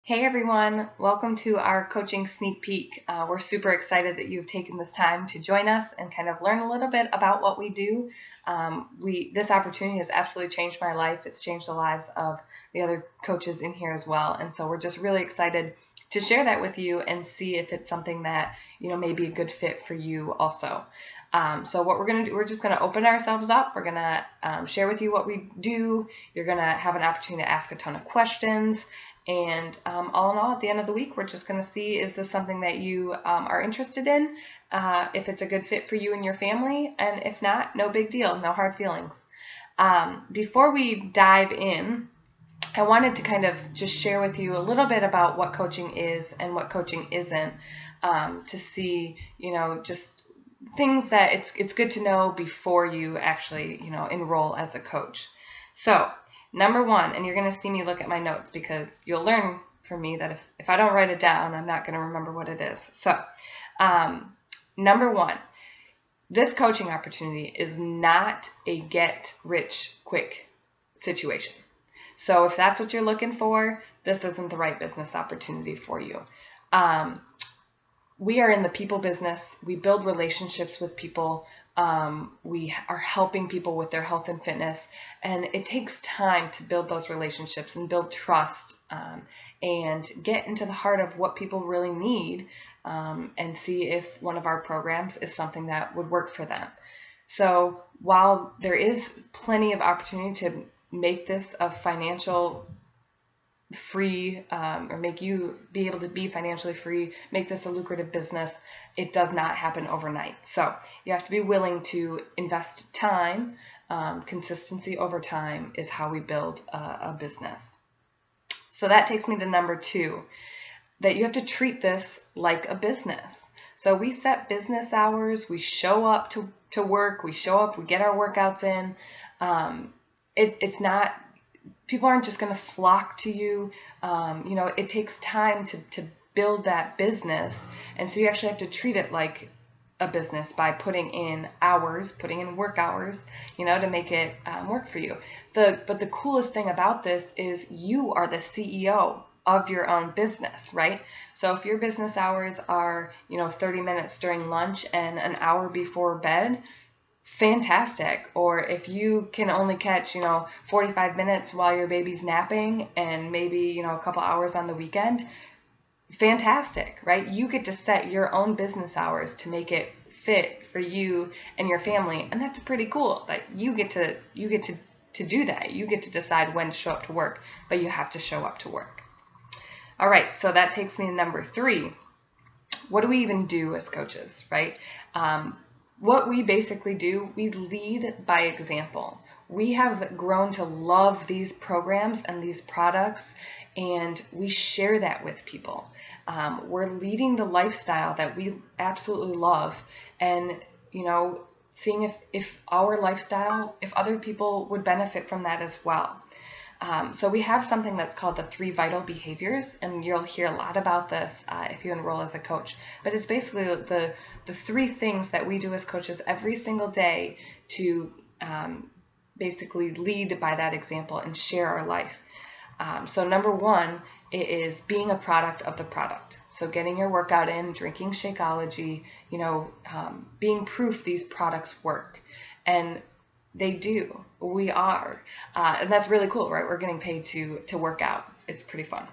Hey everyone, welcome to our coaching sneak peek. We're super excited that you've taken this time to join us and kind of learn a little bit about what we do. This opportunity has absolutely changed my life. It's changed the lives of the other coaches in here as well. And so we're just really excited to share that with you and see if it's something that, may be a good fit for you also. So what we're going to do, we're just going to open ourselves up. We're going to share with you what we do. You're going to have an opportunity to ask a ton of questions. And all in all, at the end of the week, we're just going to see, is this something that you are interested in, if it's a good fit for you and your family, and if not, no big deal, no hard feelings. Before we dive in, I wanted to kind of just share with you a little bit about what coaching is and what coaching isn't, to see, just things that it's good to know before you actually, enroll as a coach. So number one, and you're going to see me look at my notes because you'll learn from me that if I don't write it down, I'm not going to remember what it is. So number one, this coaching opportunity is not a get-rich-quick situation. So if that's what you're looking for, this isn't the right business opportunity for you. We are in the people business. We build relationships with people. We are helping people with their health and fitness, and it takes time to build those relationships and build trust, and get into the heart of what people really need, and see if one of our programs is something that would work for them. So while there is plenty of opportunity to make this a financial free, or make you be able to be financially free, make this a lucrative business, it does not happen overnight. So you have to be willing to invest time. Consistency over time is how we build a business. So that takes me to number two, that you have to treat this like a business. So we set business hours, we show up to work, we show up, we get our workouts in. It's not, people aren't just going to flock to you. It takes time to build that business. And so you actually have to treat it like a business by putting in hours, putting in work hours, to make it work for you. But the coolest thing about this is you are the CEO of your own business, right? So if your business hours are, 30 minutes during lunch and an hour before bed, fantastic. Or if you can only catch 45 minutes while your baby's napping and maybe a couple hours on the weekend, fantastic, right? You get to set your own business hours to make it fit for you and your family, and that's pretty cool. Like you get to do that. You get to decide when to show up to work, but you have to show up to work. All right, so that takes me to number three. What do we even do as coaches, right? What we basically do, we lead by example. We have grown to love these programs and these products, and we share that with people. We're leading the lifestyle that we absolutely love, and seeing if our lifestyle, if other people would benefit from that as well. So we have something that's called the 3 vital behaviors, and you'll hear a lot about this if you enroll as a coach. But it's basically the 3 things that we do as coaches every single day to basically lead by that example and share our life. So number one, it is being a product of the product. So getting your workout in, drinking Shakeology, being proof these products work. And they do. We are. And that's really cool, right? We're getting paid to work out. It's pretty fun.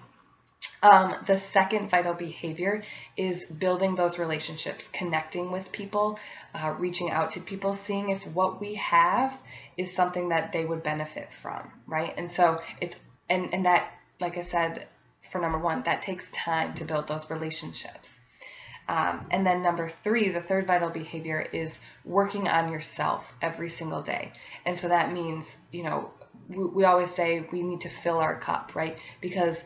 The second vital behavior is building those relationships, connecting with people, reaching out to people, seeing if what we have is something that they would benefit from, right? And so and that, like I said, for number one, that takes time to build those relationships. And then number three, the third vital behavior is working on yourself every single day. And so that means, we always say we need to fill our cup, right? Because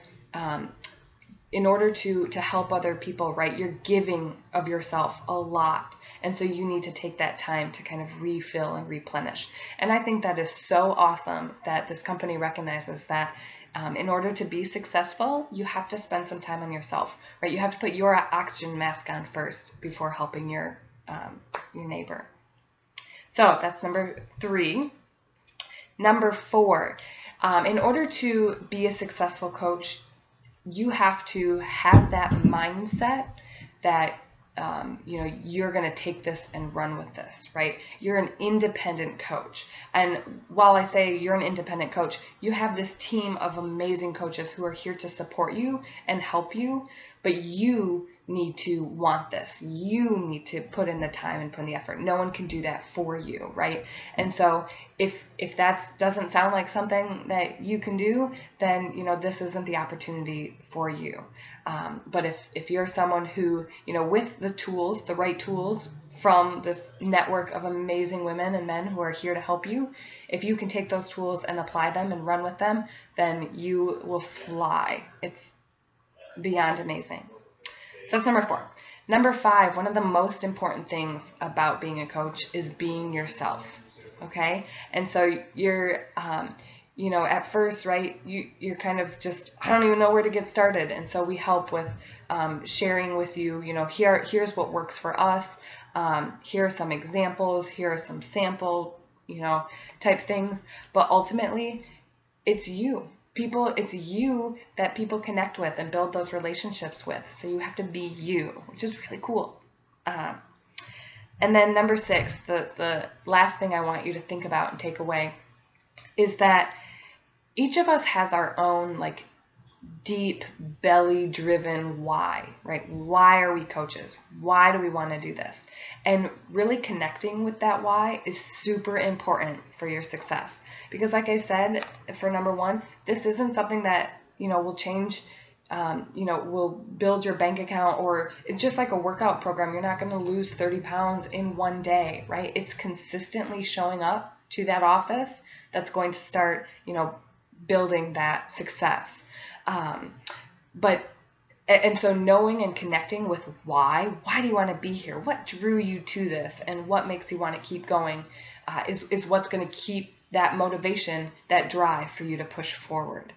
in order to help other people, right, you're giving of yourself a lot. And so you need to take that time to kind of refill and replenish. And I think that is so awesome that this company recognizes that. In order to be successful, you have to spend some time on yourself, right? You have to put your oxygen mask on first before helping your neighbor. So that's number three. Number four, in order to be a successful coach, you have to have that mindset that you're going to take this and run with this, right? You're an independent coach. And while I say you're an independent coach, you have this team of amazing coaches who are here to support you and help you, but you need to want this. You need to put in the time and put in the effort. No one can do that for you, right? And so if that doesn't sound like something that you can do, then this isn't the opportunity for you. But if you're someone who, with the tools, the right tools from this network of amazing women and men who are here to help you, if you can take those tools and apply them and run with them, then you will fly. It's beyond amazing. So that's number 4. Number 5, one of the most important things about being a coach is being yourself. Okay? And so you're, at first, right, you're kind of just, I don't even know where to get started. And so we help with sharing with you, here's what works for us. Here are some examples. Here are some sample, type things. But ultimately, it's you. It's you that people connect with and build those relationships with. So you have to be you, which is really cool. And then number 6, the last thing I want you to think about and take away is that each of us has our own deep belly driven why, right? Why are we coaches? Why do we want to do this? And really connecting with that why is super important for your success. Because like I said, for number 1, this isn't something that, will change, will build your bank account, or it's just like a workout program. You're not going to lose 30 pounds in one day, right? It's consistently showing up to that office that's going to start, building that success. And so knowing and connecting with why do you want to be here? What drew you to this, and what makes you want to keep going is what's going to keep that motivation, that drive for you to push forward.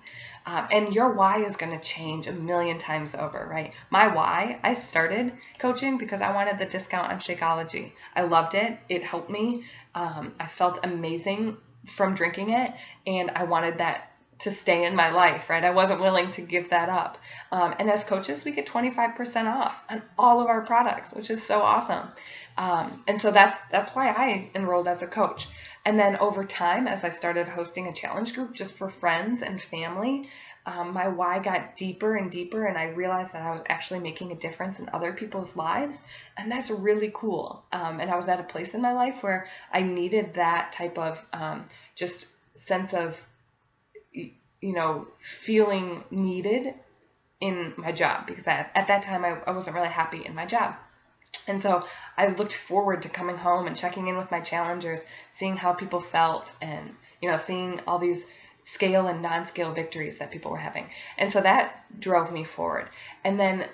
And your why is going to change a million times over, right? My why, I started coaching because I wanted the discount on Shakeology. I loved it. It helped me. I felt amazing from drinking it, and I wanted that to stay in my life, right? I wasn't willing to give that up. And as coaches, we get 25% off on all of our products, which is so awesome. And so that's why I enrolled as a coach. And then over time, as I started hosting a challenge group just for friends and family, my why got deeper and deeper, and I realized that I was actually making a difference in other people's lives, and that's really cool. And I was at a place in my life where I needed that type of just sense of, feeling needed in my job, because at that time I wasn't really happy in my job. And so I looked forward to coming home and checking in with my challengers, seeing how people felt, and, seeing all these scale and non-scale victories that people were having. And so that drove me forward. And then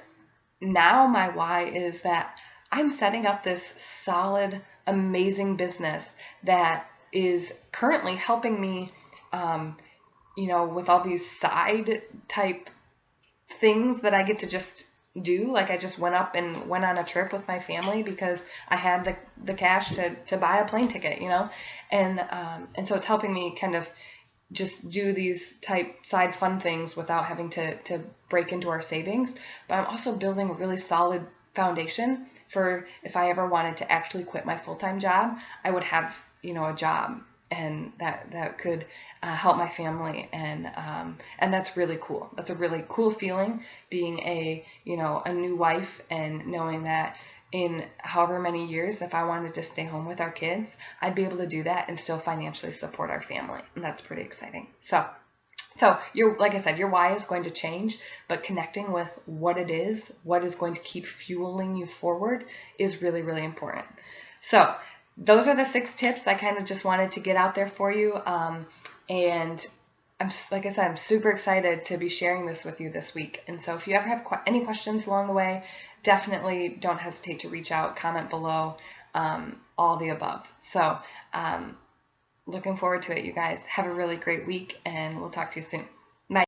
now my why is that I'm setting up this solid, amazing business that is currently helping me, with all these side type things that I get to just do. Like I just went up and went on a trip with my family because I had the cash to buy a plane ticket, and so it's helping me kind of just do these type side fun things without having to break into our savings. But I'm also building a really solid foundation for if I ever wanted to actually quit my full-time job, I would have, a job, and that could help my family, and that's really cool. That's a really cool feeling, being a new wife, and knowing that in however many years, if I wanted to stay home with our kids, I'd be able to do that and still financially support our family, and that's pretty exciting. So like I said, your why is going to change, but connecting with what it is, what is going to keep fueling you forward, is really, really important. So those are the 6 tips I kind of just wanted to get out there for you. And like I said, I'm super excited to be sharing this with you this week. And so if you ever have any questions along the way, definitely don't hesitate to reach out, comment below, all the above. So looking forward to it, you guys. Have a really great week, and we'll talk to you soon.